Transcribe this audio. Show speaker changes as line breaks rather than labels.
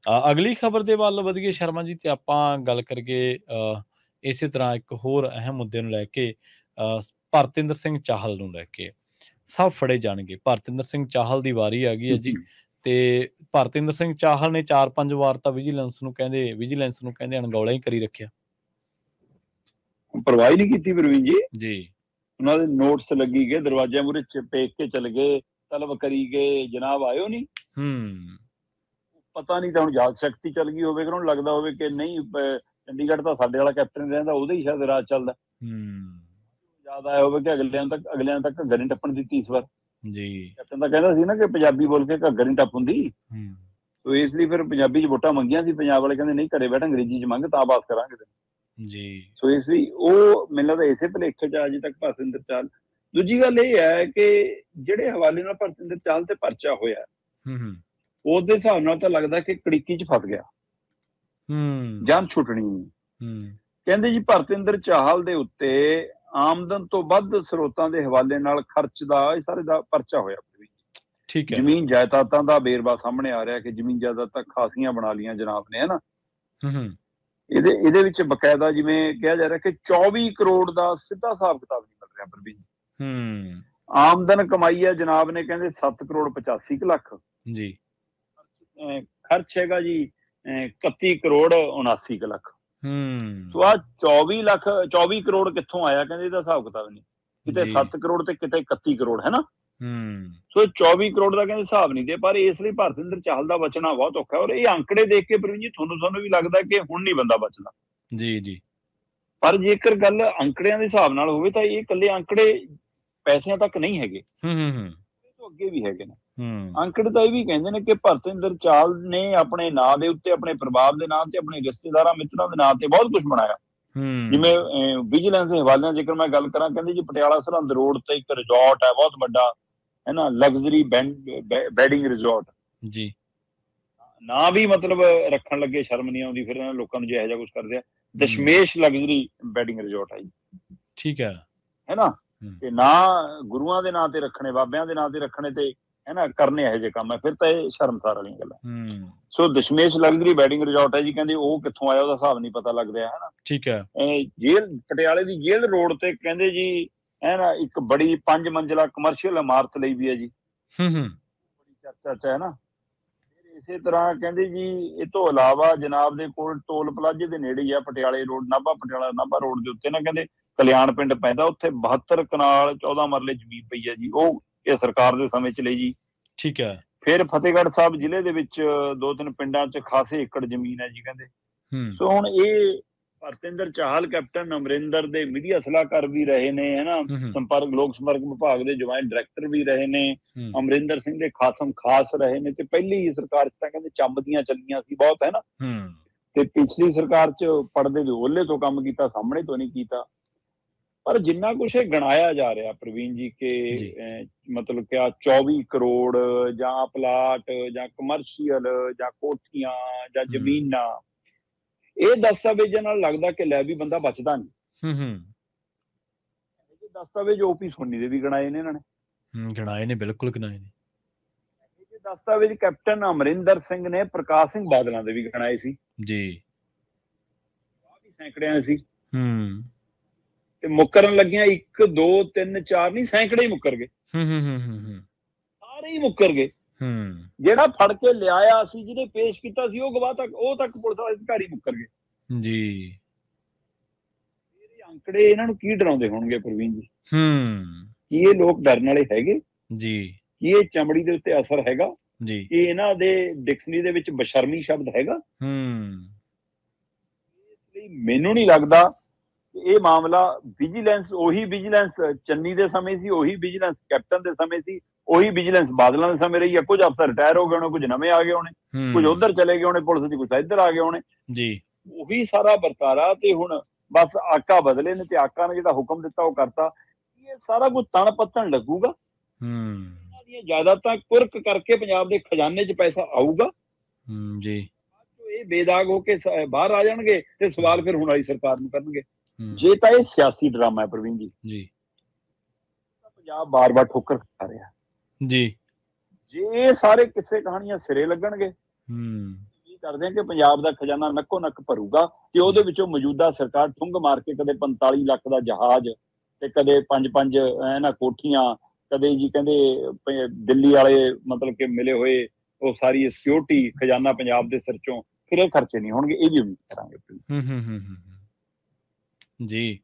ਅਗਲੀ ਖਬਰ ਦੇ ਵੱਲ ਵਧੀਏ ਸ਼ਰਮਾ ਜੀ, ਤੇ ਆਪਾਂ ਗੱਲ ਕਰੀਏ ਇਸੇ ਤਰ੍ਹਾਂ ਇੱਕ ਹੋਰ ਅਹਿਮ ਮੁੱਦੇ ਨੂੰ ਲੈ ਕੇ, ਭਰਤਿੰਦਰ ਸਿੰਘ ਚਾਹਲ ਨੂੰ ਲੈ ਕੇ। ਸਭ ਫੜੇ ਜਾਣਗੇ, ਭਰਤਿੰਦਰ ਸਿੰਘ ਚਾਹਲ ਦੀ ਵਾਰੀ ਆ ਗਈ ਹੈ ਜੀ। ਤੇ ਭਰਤਿੰਦਰ ਸਿੰਘ ਚਾਹਲ ਨੇ 4-5 ਵਾਰ ਤਾਂ ਵਿਜੀਲੈਂਸ ਨੂੰ ਕਹਿੰਦੇ ਅਣਗੌਲਾ ਹੀ ਕਰੀ ਰੱਖਿਆ।
ਪਰਵਾਹ ਹੀ ਨਹੀਂ ਕੀਤੀ ਪ੍ਰਵੀਨ ਜੀ।
ਜੀ
ਉਹਨਾਂ ਦੇ ਨੋਟਸ ਲੱਗੀ ਗਏ, ਦਰਵਾਜ਼ਿਆਂ ਮੂਹਰੇ ਪੇਕ ਕੇ ਚਲੇ ਗਏ, ਤਲਬ ਕਰੀ ਗਏ, ਜਨਾਬ ਆਇਓ ਨਹੀਂ। ਪਤਾ ਨਹੀਂ ਤਾਂ ਹੁਣ ਯਾਦ ਸ਼ਕਤੀ ਚੱਲ ਗਈ ਹੋਵੇ, ਉਹਨੂੰ ਲੱਗਦਾ ਹੋਵੇ ਕਿ ਨਹੀਂ ਚੰਡੀਗੜ੍ਹ ਤਾਂ ਸਾਡੇ ਵਾਲਾ ਕੈਪਟਨ ਰਹਿੰਦਾ, ਉਹਦੇ ਹੀ ਸ਼ਾਇਦ ਰਾਜ ਚੱਲਦਾ। ਯਾਦ ਆਇਆ ਹੋਵੇ ਕਿ ਅਗਲਿਆਂ ਤੱਕ ਘੱਗਰ ਨਹੀਂ ਟੱਪਣ ਦਿੱਤੀ ਇਸ ਵਾਰ ਜੀ। ਕੈਪਟਨ ਤਾਂ ਕਹਿੰਦਾ ਸੀ ਨਾ ਕਿ ਪੰਜਾਬੀ ਬੋਲ ਕੇ ਘੱਗਰ ਨਹੀਂ ਟੱਪ ਹੁੰਦੀ, ਸੋ ਇਸ ਲਈ ਫਿਰ ਪੰਜਾਬੀ 'ਚ ਵੋਟਾਂ ਮੰਗੀਆਂ ਸੀ। ਪੰਜਾਬ ਵਾਲੇ ਕਹਿੰਦੇ ਨਹੀਂ, ਘਰੇ ਬੈਠ ਅੰਗਰੇਜ਼ੀ 'ਚ ਮੰਗ ਤਾਂ ਪਾਸ ਕਰਾਂਗੇ ਜੀ। ਸੋ ਇਸ ਲਈ ਉਹ ਮੈਨੂੰ ਲੱਗਦਾ ਇਸੇ ਭੁਲੇਖੇ 'ਚ ਅਜੇ ਤੱਕ ਭਰਤਿੰਦਰ ਚਾਹਲ। ਦੂਜੀ ਗੱਲ ਇਹ ਹੈ ਕਿ ਜਿਹੜੇ ਹਵਾਲੇ ਨਾਲ ਭਰਤਿੰਦਰ ਚਾਹਲ ਤੇ ਪਰਚਾ ਹੋਇਆ, ਉਹਦੇ ਹਿਸਾਬ ਨਾਲ ਤਾਂ ਲੱਗਦਾ ਕਿ ਕੜਿੱਕੀ 'ਚ ਫਸ ਗਿਆ, ਜਾਨ ਛੁੱਟਣੀ ਨਹੀਂ। ਕਹਿੰਦੇ ਜੀ ਭਰਤਿੰਦਰ ਚਾਹਲ ਦੇ ਉੱਤੇ ਆਮਦਨ ਤੋਂ ਵੱਧ ਸਰੋਤਾਂ ਦੇ ਹਵਾਲੇ ਨਾਲ ਖਰਚ ਦਾ ਇਹ ਸਾਰੇ ਦਾ ਪਰਚਾ ਹੋਇਆ। ਠੀਕ ਹੈ, ਜ਼ਮੀਨ ਜਾਇਦਾਦਾਂ ਦਾ ਵੇਰਵਾ ਸਾਹਮਣੇ ਆ ਰਿਹਾ ਕਿ ਜ਼ਮੀਨ ਜਾਇਦਾਦਾਂ ਖਾਸੀਆਂ ਬਣਾ ਲੀਆਂ ਜਨਾਬ ਨੇ, ਹਨਾ। ਇਹਦੇ ਵਿੱਚ ਬਕਾਇਦਾ ਜਿਵੇਂ ਕਿਹਾ ਜਾ ਰਿਹਾ ਕਿ 24 ਕਰੋੜ ਦਾ ਸਿੱਧਾ ਹਿਸਾਬ ਕਿਤਾਬ ਨਹੀਂ ਮਿਲ ਰਿਹਾ ਪ੍ਰਵੀਨ। ਆਮਦਨ ਕਮਾਈ ਹੈ ਜਨਾਬ ਨੇ ਕਹਿੰਦੇ 7 ਕਰੋੜ 85 ਲੱਖ ਜੀ। ਖਰਚ ਹੈਗਾ ਜੀ 31 ਕਰੋੜ 79 ਲੱਖ। ਸੋ ਆ 24 ਕਰੋੜ ਕਿੱਥੋਂ ਆਇਆ, ਕਹਿੰਦੇ ਇਹਦਾ ਹਿਸਾਬ ਕਿਤਾਬ ਨਹੀਂ, ਕਿਤੇ 7 ਕਰੋੜ ਤੇ ਕਿਤੇ 31 ਕਰੋੜ, ਹੈ ਨਾ। ਸੋ 24 ਕਰੋੜ ਦਾ ਕਹਿੰਦੇ ਹਿਸਾਬ ਨਹੀਂ ਦੇ, ਪਰ ਇਸ ਲਈ ਭਰਤਿੰਦਰ ਚਾਹਲ ਦਾ ਬਚਣਾ ਬਹੁਤ ਔਖਾ। ਔਰ ਇਹ ਅੰਕੜੇ ਦੇਖ ਕੇ ਪ੍ਰਵੀਨ ਜੀ ਤੁਹਾਨੂੰ ਵੀ ਲੱਗਦਾ ਕਿ ਹੁਣ ਨਹੀਂ ਬੰਦਾ ਬਚਦਾ ਜੀ। ਪਰ ਜੇਕਰ ਗੱਲ ਅੰਕੜਿਆਂ ਦੇ ਹਿਸਾਬ ਨਾਲ ਹੋਵੇ ਤਾਂ ਇਹ ਇਕੱਲੇ ਅੰਕੜੇ ਪੈਸਿਆਂ ਤੱਕ ਨਹੀਂ ਹੈਗੇ, ਤੋਂ ਅੱਗੇ ਵੀ ਹੈਗੇ ਨੇ। ਅੰਕੜੇ ਤਾਂ ਇਹ ਵੀ ਕਹਿੰਦੇ ਨੇ ਕਿ ਭਰਤਿੰਦਰ ਚਾਹਲ ਨੇ ਆਪਣੇ ਨਾਂ ਦੇ ਉੱਤੇ, ਆਪਣੇ ਪਰਿਵਾਰ ਦੇ ਨਾਂ ਤੇ, ਆਪਣੇ ਰਿਸ਼ਤੇਦਾਰਾਂ ਮਿੱਤਰਾਂ ਦੇ ਨਾਂ ਤੇ ਬਹੁਤ ਕੁਝ ਬਣਾਇਆ। ਜਿਵੇਂ ਵਿਜੀਲੈਂਸ ਦੇ ਹਵਾਲਿਆਂ ਜੇਕਰ ਮੈਂ ਗੱਲ ਕਰਾਂ, ਕਹਿੰਦੇ ਜੀ ਪਟਿਆਲਾ ਸਰਹੰਦ ਰੋਡ ਤੇ ਇੱਕ ਰਿਜ਼ੋਰਟ ਹੈ ਬਹੁਤ ਵੱਡਾ, ਹੈ ਨਾ, ਲਗਜ਼ਰੀ ਬੈਡਿੰਗ ਰਿਜ਼ੋਰਟ ਜੀ। ਨਾ ਵੀ ਮਤਲਬ ਰੱਖਣ ਲੱਗੇ ਸ਼ਰਮ ਨਹੀਂ ਆਉਂਦੀ ਫਿਰ ਇਹਨਾਂ ਲੋਕਾਂ ਨੂੰ ਜੇ ਇਹੋ ਜਿਹਾ ਕੁਝ ਕਰਦੇ ਆ। ਦਸ਼ਮੇਸ਼ ਲਗਜ਼ਰੀ ਬੈਡਿੰਗ ਰਿਜ਼ੋਰਟ ਹੈ ਜੀ, ਠੀਕ ਹੈ ਨਾ। ਤੇ ਨਾ ਗੁਰੂਆਂ ਦੇ ਨਾਂ ਤੇ ਰੱਖਣੇ, ਬਾਬਿਆਂ ਦੇ ਨਾਂ ਤੇ ਰੱਖਣੇ ਤੇ ਹੈ ਨਾ ਕਰਨੇ ਇਹੋ ਜਿਹੇ ਕੰਮ ਹੈ, ਫਿਰ ਤਾਂ ਇਹ ਸ਼ਰਮਸਾਰ ਵਾਲੀਆਂ ਗੱਲਾਂ। ਸੋ ਦਸ਼ਮੇਸ਼ ਲਗਜ਼ਰੀ ਬੈਡਿੰਗ ਰਿਜ਼ੋਰਟ ਹੈ ਜੀ, ਕਹਿੰਦੇ ਉਹ ਕਿੱਥੋਂ ਆਇਆ ਉਹਦਾ ਹਿਸਾਬ ਨਹੀਂ ਪਤਾ ਲੱਗ ਰਿਹਾ, ਹੈ ਨਾ। ਠੀਕ ਹੈ। ਜੇਲ੍ਹ ਪਟਿਆਲੇ ਦੀ ਜੇਲ੍ਹ ਰੋਡ ਤੇ ਕਹਿੰਦੇ ਜੀ ਹੈ ਨਾ ਇੱਕ ਬੜੀ 5 ਮੰਜ਼ਿਲਾ ਕਮਰਸ਼ੀਅਲ ਇਮਾਰਤ ਲਈ ਵੀ ਹੈ ਜੀ, ਬੜੀ ਚਰਚਾ 'ਚ ਹੈ ਨਾ। ਇਸੇ ਤਰ੍ਹਾਂ ਕਹਿੰਦੇ ਜੀ ਇਹ ਤੋਂ ਇਲਾਵਾ ਜਨਾਬ ਦੇ ਕੋਲ ਟੋਲ ਪਲਾਜ਼ੇ ਦੇ ਨੇੜੇ ਹੀ ਆ ਪਟਿਆਲੇ ਰੋਡ, ਪਟਿਆਲਾ ਨਾਭਾ ਰੋਡ ਦੇ ਉੱਤੇ ਨਾ ਕਹਿੰਦੇ ਕਲਿਆਣ ਪਿੰਡ ਪੈਂਦਾ, ਉੱਥੇ 72 ਕਨਾਲ 14 ਮਰਲੇ ਜ਼ਮੀਨ ਪਈ ਹੈ ਜੀ, ਉਹ ਇਹ ਸਰਕਾਰ ਦੇ ਸਮੇਂ 'ਚ ਲਈ ਜੀ। ਠੀਕ ਹੈ। ਫਿਰ ਫਤਿਹਗੜ੍ਹ ਸਾਹਿਬ ਜ਼ਿਲ੍ਹੇ ਦੇ ਵਿੱਚ 2-3 ਪਿੰਡਾਂ 'ਚ ਖਾਸੇ ਏਕੜ ਜ਼ਮੀਨ ਹੈ ਜੀ ਕਹਿੰਦੇ। ਸੋ ਹੁਣ ਇਹ ਭਰਤਿੰਦਰ ਚਾਹਲ ਕੈਪਟਨ ਅਮਰਿੰਦਰ ਦੇ ਮੀਡੀਆ ਸਲਾਹਕਾਰ ਵੀ ਰਹੇ ਨੇ, ਹੈ ਨਾ, ਲੋਕ ਸੰਪਰਕ ਵਿਭਾਗ ਦੇ ਜੁਆਇੰਟ ਡਾਇਰੈਕਟਰ ਵੀ ਰਹੇ ਨੇ, ਅਮਰਿੰਦਰ ਸਿੰਘ ਦੇ ਖਾਸਮ ਖਾਸ ਰਹੇ ਨੇ। ਤੇ ਪਹਿਲੀ ਸਰਕਾਰ 'ਚ ਤਾਂ ਕਹਿੰਦੇ ਚੰਬਦੀਆਂ ਚੱਲੀਆਂ ਸੀ ਬਹੁਤ, ਹੈ ਨਾ। ਤੇ ਪਿਛਲੀ ਸਰਕਾਰ 'ਚ ਪਰਦੇ ਦੇ ਓਹਲੇ ਤੋਂ ਕੰਮ ਕੀਤਾ, ਸਾਹਮਣੇ ਤੋਂ ਨਹੀਂ ਕੀਤਾ। ਪਰ ਜਿੰਨਾ ਕੁਛ ਇਹ ਗਣਾਇਆ ਜਾ ਰਿਹਾ ਪ੍ਰਵੀਨ ਜੀ ਕਿ ਮਤਲਬ ਕਿ 24 ਕਰੋੜ ਜਾਂ ਪਲਾਟ ਜਾਂ ਕਮਰਸ਼ੀਅਲ ਜਾਂ ਕੋਠੀਆਂ ਜਾਂ ਜ਼ਮੀਨਾਂ, ਇਹ ਦਸਤਾਵੇਜ਼ਾਂ ਨਾਲ ਲੱਗਦਾ ਕਿ ਲੈ ਵੀ ਬੰਦਾ ਬਚਦਾ ਨਹੀਂ। ਦਸਤਾਵੇਜ਼ ਓਪੀ ਸੋਨੀ ਦੇ ਵੀ ਗਣਾਏ ਨੇ ਇਹਨਾਂ ਨੇ, ਗਣਾਏ ਨੇ, ਬਿਲਕੁਲ ਗਣਾਏ ਨੇ। ਦਸਤਾਵੇਜ਼ ਕੈਪਟਨ ਅਮਰਿੰਦਰ ਸਿੰਘ ਨੇ ਪ੍ਰਕਾਸ਼ ਸਿੰਘ ਬਾਦਲਾਂ ਦੇ ਵੀ ਗਣਾਏ ਸੀ ਜੀ, ਸੈਂਕੜਿਆਂ ਸੀ। ਤੇ ਮੁੱਕਰਨ ਲੱਗਿਆ 1 2 3 4 ਨਹੀਂ, ਸੈਂਕੜੇ ਹੀ ਮੁੱਕਰ ਗਏ, ਸਾਰੇ ਹੀ ਮੁੱਕਰ ਗਏ। ਜਿਹੜਾ ਫੜ ਕੇ ਲਿਆਇਆ ਸੀ, ਜਿਹਨੇ ਪੇਸ਼ ਕੀਤਾ ਸੀ, ਉਹ ਗਵਾਹ ਤੱਕ, ਉਹ ਤੱਕ ਪੁਲਿਸ ਵਾਲੇ ਅਧਿਕਾਰੀ ਮੁੱਕਰ ਗਏ ਜੀ। ਅੰਕੜੇ ਇਹਨਾਂ ਨੂੰ ਕੀ ਡਰਾਉਂਦੇ ਹੋਣਗੇ ਪ੍ਰਵੀਨ ਜੀ? ਕੀ ਇਹ ਲੋਕ ਡਰਨ ਵਾਲੇ ਹੈਗੇ ਜੀ? ਕੀ ਇਹ ਚਮੜੀ ਦੇ ਉੱਤੇ ਅਸਰ ਹੈਗਾ ਜੀ? ਕੀ ਇਹਨਾਂ ਦੇ ਡਿਕਸ਼ਨਰੀ ਦੇ ਵਿੱਚ ਬਸ਼ਰਮੀ ਸ਼ਬਦ ਹੈਗਾ? ਇਸ ਲਈ ਮੈਨੂੰ ਨਹੀਂ ਲੱਗਦਾ ਇਹ ਮਾਮਲਾ ਵਿਜੀਲੈਂਸ, ਉਹੀ ਵਿਜੀਲੈਂਸ ਚੰਨੀ ਦੇ ਸਮੇਂ ਸੀ, ਉਹੀ ਵਿਜੀਲੈਂਸ ਕੈਪਟਨ ਦੇ ਸਮੇਂ ਸੀ, ਉਹੀ ਵਿਜੀਲੈਂਸ ਬਾਦਲਾਂ ਦੇ ਸਮੇਂ ਰਹੀ ਹੈ। ਕੁਝ ਅਫਸਰ ਰਿਟਾਇਰ ਹੋ ਗਏ ਹੋਣੇ, ਕੁਝ ਨਵੇਂ ਆ ਗਏ ਹੋਣੇ, ਕੁਝ ਉਧਰ ਚਲੇ ਗਏ ਹੋਣੇ ਪੁਲਿਸ ਦੀ, ਕੁਝ ਇੱਧਰ ਆ ਗਏ ਹੋਣੇ ਜੀ। ਉਹੀ ਸਾਰਾ ਵਰਤਾਰਾ ਤੇ ਹੁਣ ਬਸ ਆਕਾ ਬਦਲੇ ਨੇ ਤੇ ਆਕਾ ਨੇ ਜਿਹੜਾ ਹੁਕਮ ਦਿੱਤਾ ਉਹ ਕਰਤਾ। ਇਹ ਸਾਰਾ ਕੁਝ ਤਣ ਪੱਤਣ ਲੱਗੂਗਾ, ਇਹਨਾਂ ਦੀਆਂ ਜਾਇਦਾਦਾਂ ਕੁਰਕ ਕਰਕੇ ਪੰਜਾਬ ਦੇ ਖਜ਼ਾਨੇ 'ਚ ਪੈਸਾ ਆਊਗਾ ਜੀ। ਇਹ ਬੇਦਾਗ ਹੋ ਕੇ ਬਾਹਰ ਆ ਜਾਣਗੇ ਤੇ ਸਵਾਲ ਫਿਰ ਹੁਣ ਵਾਲੀ ਸਰਕਾਰ ਨੂੰ ਕਰਨਗੇ। ਜੇ ਤਾਂ ਇਹ ਸਿਆਸੀ ਡਰਾਮਾ ਹੈ ਪ੍ਰਵੀਨ ਜੀ, ਪੰਜਾਬ ਬਾਰ-ਬਾਰ ਠੋਕਰ ਖਾ ਰਿਹਾ ਜੀ। ਜੇ ਇਹ ਸਾਰੇ ਕਿੱਸੇ ਕਹਾਣੀਆਂ ਸਿਰੇ ਲੱਗਣਗੇ, ਕਰਦੇ ਹਾਂ ਕਿ ਪੰਜਾਬ ਦਾ ਖਜ਼ਾਨਾ ਨੱਕੋ ਨੱਕ ਭਰੂਗਾ ਤੇ ਉਹਦੇ ਵਿੱਚੋਂ ਮੌਜੂਦਾ ਸਰਕਾਰ ਠੁੰਗ ਮਾਰ ਕੇ ਕਦੇ 45 ਲੱਖ ਦਾ ਜਹਾਜ਼ ਤੇ ਕਦੇ 5-5 ਇਹਨਾਂ ਕੋਠੀਆਂ, ਕਦੇ ਜੀ ਕਹਿੰਦੇ ਦਿੱਲੀ ਵਾਲੇ ਮਤਲਬ ਕਿ ਮਿਲੇ ਹੋਏ ਉਹ ਸਾਰੀ ਸਿਕਿਉਰਿਟੀ ਖਜ਼ਾਨਾ ਪੰਜਾਬ ਦੇ ਸਿਰ ਚੋਂ, ਫਿਰ ਇਹ ਖਰਚੇ ਨਹੀਂ ਹੋਣਗੇ, ਇਹ ਵੀ ਉਮੀਦ ਕਰਾਂਗੇ।
ਜੀ